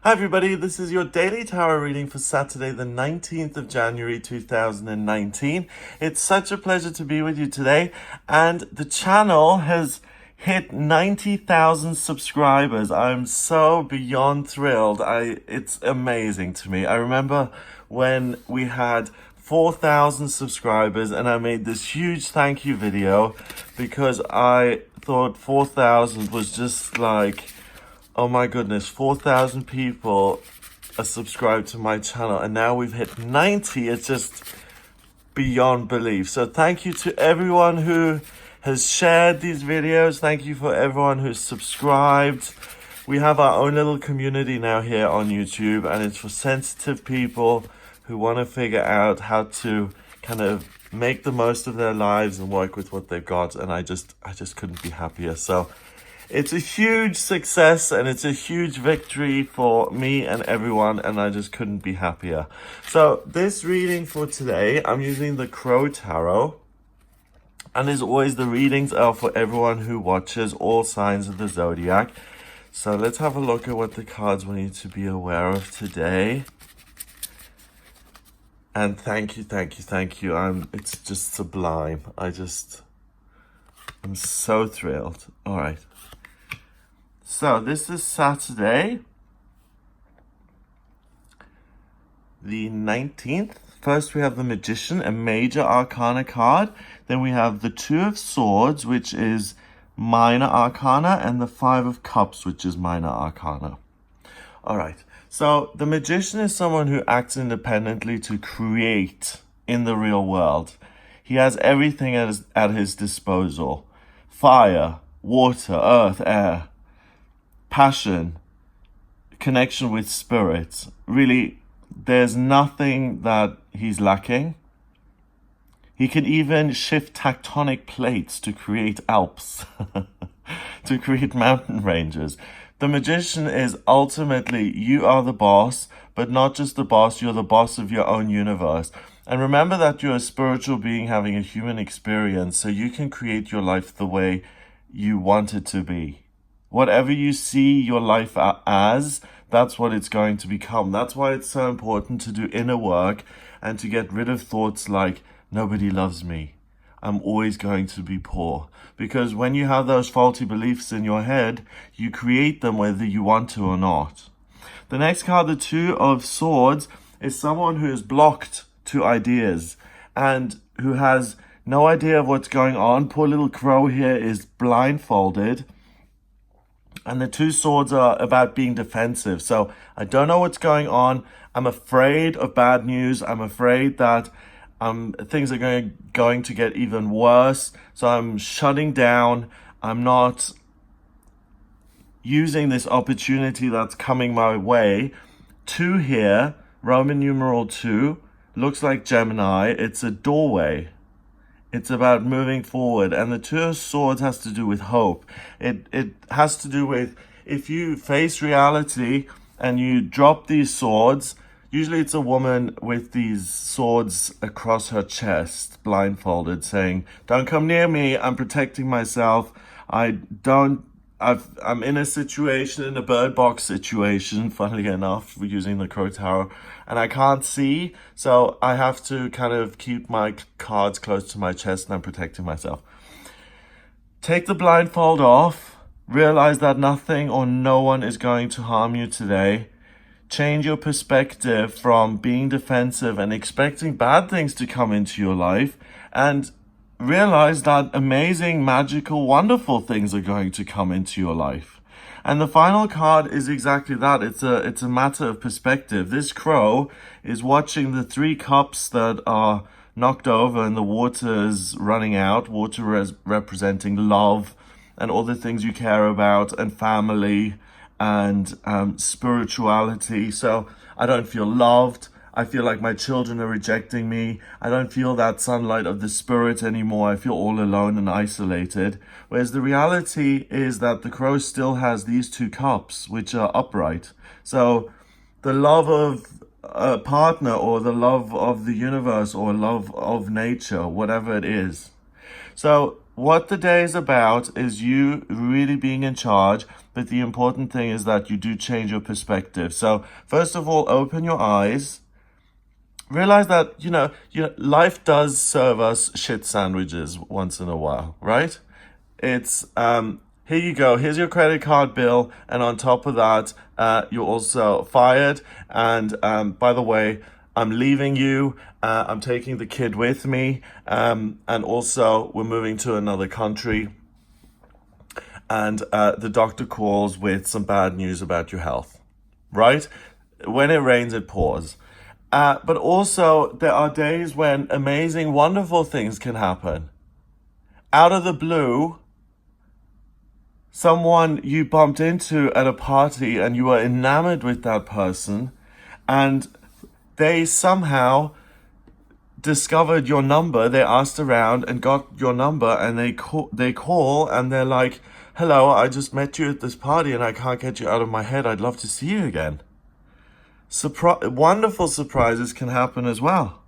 Hi everybody, this is your daily tarot reading for Saturday the 19th of January 2019. It's such a pleasure to be with you today, and the channel has hit 90,000 subscribers. I'm so beyond thrilled. It's amazing to me. I remember when we had 4,000 subscribers and I made this huge thank you video because I thought 4,000 was just like, oh my goodness, 4,000 people are subscribed to my channel, and now we've hit 90. It's just beyond belief. So thank you to everyone who has shared these videos. Thank you for everyone who's subscribed. We have our own little community now here on YouTube, and it's for sensitive people who want to figure out how to kind of make the most of their lives and work with what they've got. And I just couldn't be happier. So it's a huge success and it's a huge victory for me and everyone, and I just couldn't be happier. So this reading for today, I'm using the Crow Tarot. And as always, the readings are for everyone who watches all signs of the zodiac. So let's have a look at what the cards we need to be aware of today. And thank you. It's just sublime. I'm so thrilled. All right. So this is Saturday, the 19th. First we have the Magician, a major arcana card. Then we have the Two of Swords, which is minor arcana, and the Five of Cups, which is minor arcana. All right. So the Magician is someone who acts independently to create in the real world. He has everything at his disposal. Fire, water, earth, air. Passion, connection with spirit. Really, there's nothing that he's lacking. He can even shift tectonic plates to create Alps, to create mountain ranges. The Magician is ultimately, you are the boss, but not just the boss, you're the boss of your own universe. And remember that you're a spiritual being having a human experience, so you can create your life the way you want it to be. Whatever you see your life as, that's what it's going to become. That's why it's so important to do inner work and to get rid of thoughts like, nobody loves me. I'm always going to be poor. Because when you have those faulty beliefs in your head, you create them whether you want to or not. The next card, the Two of Swords, is someone who is blocked to ideas and who has no idea of what's going on. Poor little crow here is blindfolded. And the Two Swords are about being defensive. So I don't know what's going on. I'm afraid of bad news. I'm afraid that things are going to get even worse. So I'm shutting down. I'm not using this opportunity that's coming my way. 2 here, Roman numeral 2, looks like Gemini. It's a doorway. It's about moving forward. And the Two of Swords has to do with hope. It has to do with, if you face reality and you drop these swords, usually it's a woman with these swords across her chest, blindfolded, saying, don't come near me, I'm protecting myself. I'm in a situation, in a bird box situation, funnily enough, we're using the Crow Tarot, and I can't see, so I have to kind of keep my cards close to my chest and I'm protecting myself. Take the blindfold off, realize that nothing or no one is going to harm you today. Change your perspective from being defensive and expecting bad things to come into your life, and realize that amazing, magical, wonderful things are going to come into your life. And the final card is exactly that. It's a matter of perspective. This crow is watching the 3 cups that are knocked over and the water is running out. Water representing love and all the things you care about, and family and spirituality. So I don't feel loved. I feel like my children are rejecting me. I don't feel that sunlight of the spirit anymore. I feel all alone and isolated. Whereas the reality is that the crow still has these 2 cups, which are upright. So the love of a partner, or the love of the universe, or love of nature, whatever it is. So what the day is about is you really being in charge, but the important thing is that you do change your perspective. So first of all, open your eyes. Realize that, life does serve us shit sandwiches once in a while, right? It's, here you go, here's your credit card bill, and on top of that, you're also fired. And by the way, I'm leaving you, I'm taking the kid with me, and also we're moving to another country. And the doctor calls with some bad news about your health, right? When it rains, it pours. But also, there are days when amazing, wonderful things can happen. Out of the blue, someone you bumped into at a party and you were enamored with that person, and they somehow discovered your number. They asked around and got your number, and they call and they're like, hello, I just met you at this party and I can't get you out of my head. I'd love to see you again. Wonderful surprises can happen as well.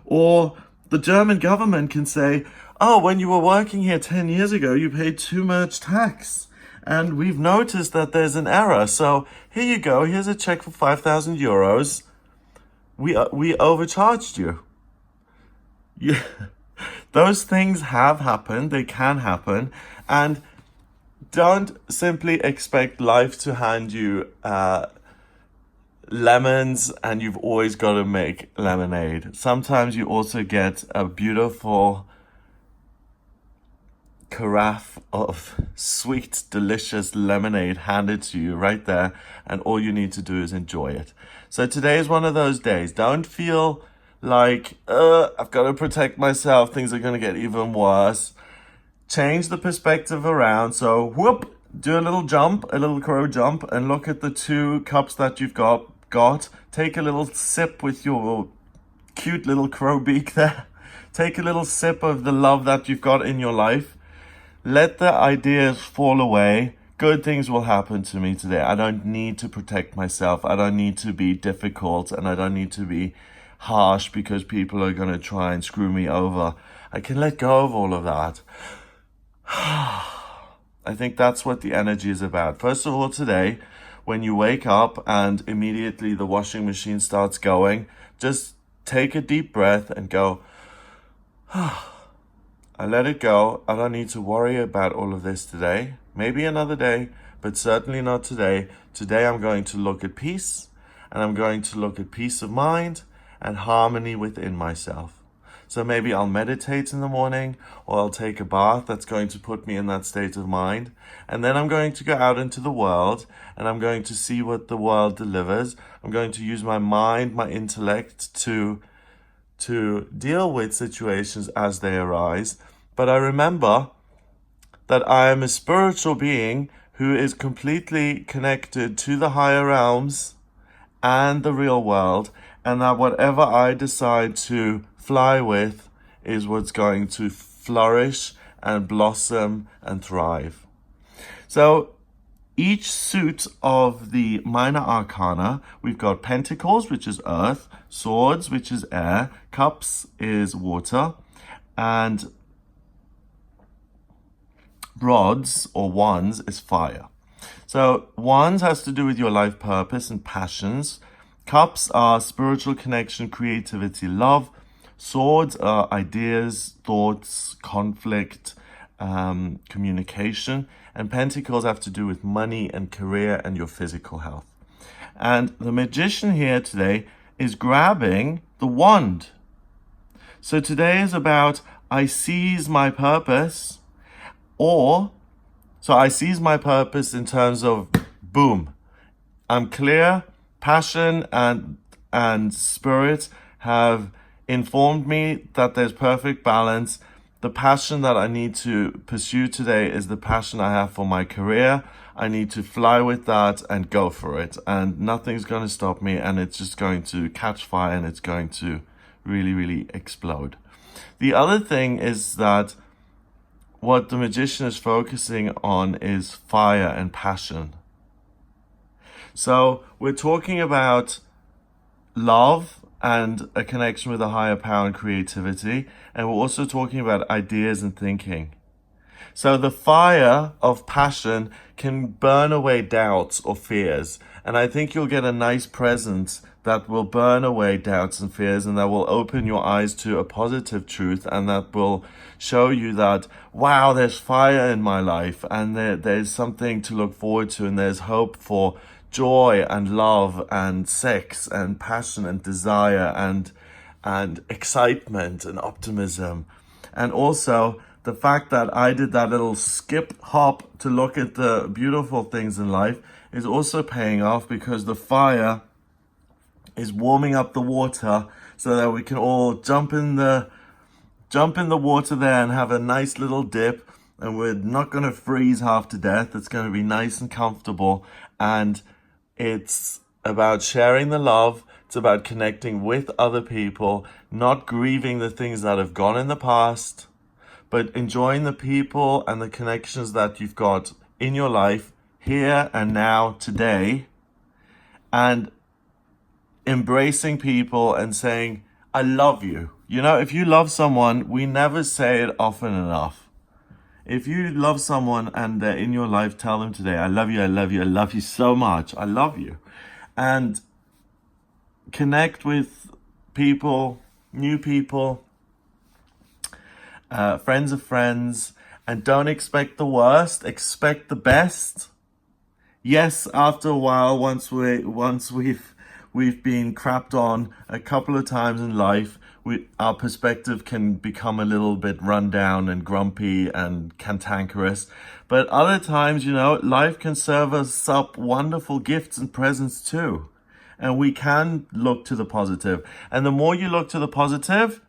Or the German government can say, oh, when you were working here 10 years ago, you paid too much tax. And we've noticed that there's an error. So here you go. Here's a check for 5,000 euros. We overcharged you. Yeah. Those things have happened. They can happen. And don't simply expect life to hand you lemons and you've always got to make lemonade. Sometimes you also get a beautiful carafe of sweet, delicious lemonade handed to you right there, and all you need to do is enjoy it. So today is one of those days. Don't feel like, I've got to protect myself, things are going to get even worse. Change the perspective around. So whoop, do a little jump, a little crow jump, and look at the 2 cups that you've got. Take a little sip with your cute little crow beak there. Take a little sip of the love that you've got in your life. Let the ideas fall away. Good things will happen to me today. I don't need to protect myself. I don't need to be difficult, and I don't need to be harsh because people are going to try and screw me over. I can let go of all of that. I think that's what the energy is about. First of all, today, when you wake up and immediately the washing machine starts going, just take a deep breath and go, I let it go. I don't need to worry about all of this today. Maybe another day, but certainly not today. Today I'm going to look at peace, and I'm going to look at peace of mind and harmony within myself. So maybe I'll meditate in the morning, or I'll take a bath that's going to put me in that state of mind. And then I'm going to go out into the world, and I'm going to see what the world delivers. I'm going to use my mind, my intellect to deal with situations as they arise. But I remember that I am a spiritual being who is completely connected to the higher realms and the real world, and that whatever I decide to fly with is what's going to flourish and blossom and thrive. So each suit of the minor arcana, we've got pentacles, which is earth, swords, which is air, cups is water, and rods or wands is fire. So wands has to do with your life purpose and passions. Cups are spiritual connection, creativity, love. Swords are ideas, thoughts, conflict, communication. And pentacles have to do with money and career and your physical health. And the magician here today is grabbing the wand. So today is about I seize my purpose, so I seize my purpose in terms of boom, I'm clear, passion and spirit have informed me that there's perfect balance. The passion that I need to pursue today is the passion I have for my career. I need to fly with that and go for it, and nothing's going to stop me, and it's just going to catch fire, and it's going to really, really explode. The other thing is that what the magician is focusing on is fire and passion. So we're talking about love and a connection with a higher power and creativity. And we're also talking about ideas and thinking. So the fire of passion can burn away doubts or fears. And I think you'll get a nice present that will burn away doubts and fears, and that will open your eyes to a positive truth, and that will show you that, wow, there's fire in my life, and there's something to look forward to, and there's hope for joy and love and sex and passion and desire and excitement and optimism. And also the fact that I did that little skip hop to look at the beautiful things in life is also paying off, because the fire is warming up the water so that we can all jump in the water there and have a nice little dip, and we're not going to freeze half to death. It's going to be nice and comfortable, and it's about sharing the love. It's about connecting with other people, not grieving the things that have gone in the past, but enjoying the people and the connections that you've got in your life here and now today, and embracing people and saying, I love you. You know, if you love someone, we never say it often enough. If you love someone and they're in your life, tell them today, I love you, I love you, I love you so much, I love you. And connect with people, new people, friends of friends, and don't expect the worst, expect the best. Yes, after a while, once we've been crapped on a couple of times in life, our perspective can become a little bit run down and grumpy and cantankerous. But other times, you know, life can serve us up wonderful gifts and presents too. And we can look to the positive. And the more you look to the positive,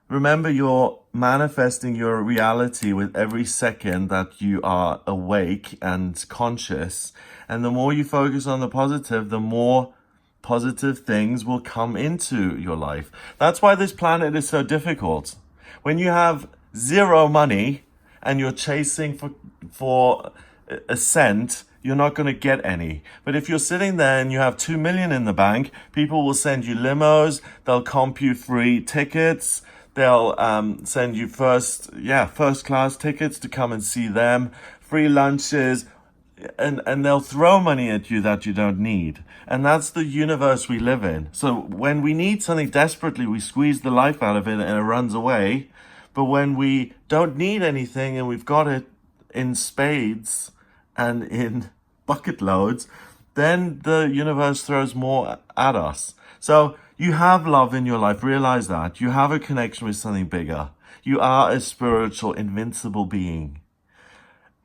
remember, you're manifesting your reality with every second that you are awake and conscious. And the more you focus on the positive, the more positive things will come into your life. That's why this planet is so difficult. When you have zero money and you're chasing for a cent, you're not going to get any. But if you're sitting there and you have 2 million in the bank, people will send you limos, they'll comp you free tickets, they'll send you first class tickets to come and see them, free lunches, and they'll throw money at you that you don't need. And that's the universe we live in. So when we need something desperately, we squeeze the life out of it and it runs away. But when we don't need anything and we've got it in spades and in bucket loads, then the universe throws more at us. So you have love in your life. Realize that. You have a connection with something bigger. You are a spiritual, invincible being.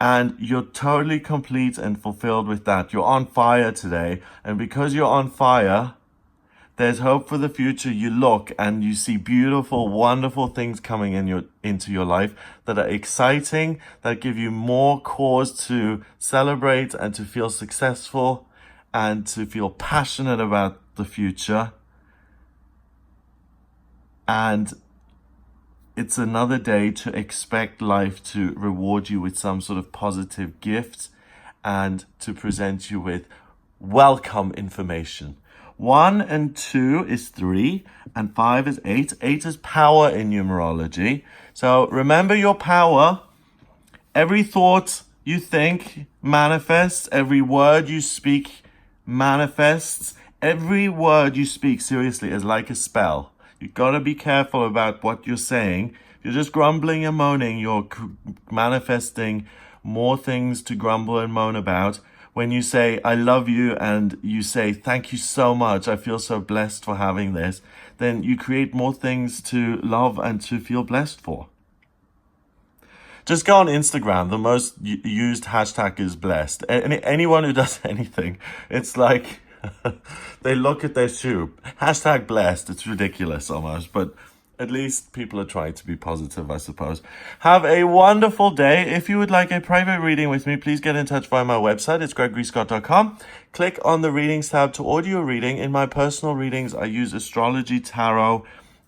And you're totally complete and fulfilled with that. You're on fire today. And because you're on fire, there's hope for the future. You look and you see beautiful, wonderful things coming into your life that are exciting, that give you more cause to celebrate and to feel successful and to feel passionate about the future. And it's another day to expect life to reward you with some sort of positive gift and to present you with welcome information. 1 and 2 is 3 and 5 is 8. 8 is power in numerology. So remember your power. Every thought you think manifests. Every word you speak manifests. Every word you speak, seriously, is like a spell. You've got to be careful about what you're saying. If you're just grumbling and moaning, you're manifesting more things to grumble and moan about. When you say, I love you, and you say, thank you so much, I feel so blessed for having this, then you create more things to love and to feel blessed for. Just go on Instagram. The most used hashtag is blessed. Anyone who does anything, it's like they look at their shoe. Hashtag blessed. It's ridiculous almost, but at least people are trying to be positive, I suppose. Have a wonderful day. If you would like a private reading with me, please get in touch via my website. It's gregoryscott.com. Click on the readings tab to order your reading. In my personal readings, I use astrology, tarot,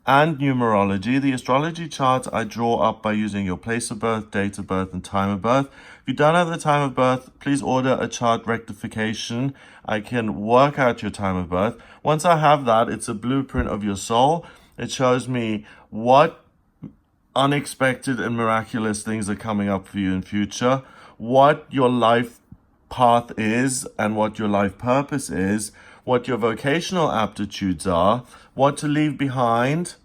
and numerology. The astrology charts I draw up by using your place of birth, date of birth, and time of birth. If you don't have the time of birth, please order a chart rectification. I can work out your time of birth. Once I have that, it's a blueprint of your soul. It shows me what unexpected and miraculous things are coming up for you in future, what your life path is and what your life purpose is, what your vocational aptitudes are, what to leave behind,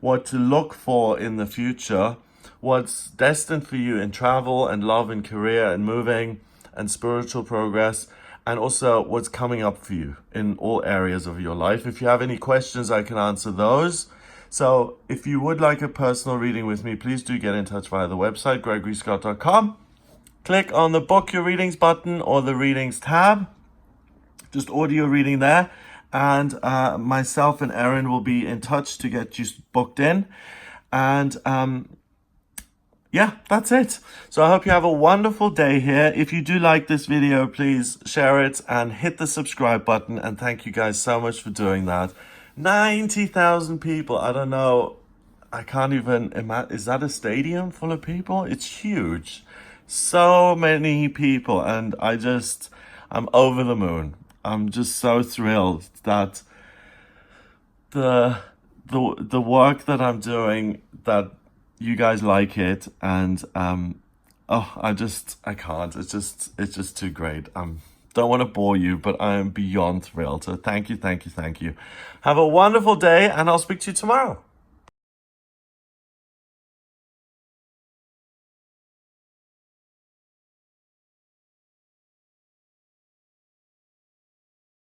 what to look for in the future, what's destined for you in travel and love and career and moving and spiritual progress, and also what's coming up for you in all areas of your life. If you have any questions, I can answer those. So if you would like a personal reading with me, please do get in touch via the website, gregoryscott.com. Click on the book your readings button or the readings tab. Just order your reading there. And myself and Erin will be in touch to get you booked in. And yeah, that's it. So I hope you have a wonderful day here. If you do like this video, please share it and hit the subscribe button. And thank you guys so much for doing that. 90,000 people. I don't know. I can't even imagine. Is that a stadium full of people? It's huge. So many people. And I'm over the moon. I'm just so thrilled that the work that I'm doing, that you guys like it. And I can't. It's just too great. Don't want to bore you, but I am beyond thrilled. So thank you. Have a wonderful day, and I'll speak to you tomorrow.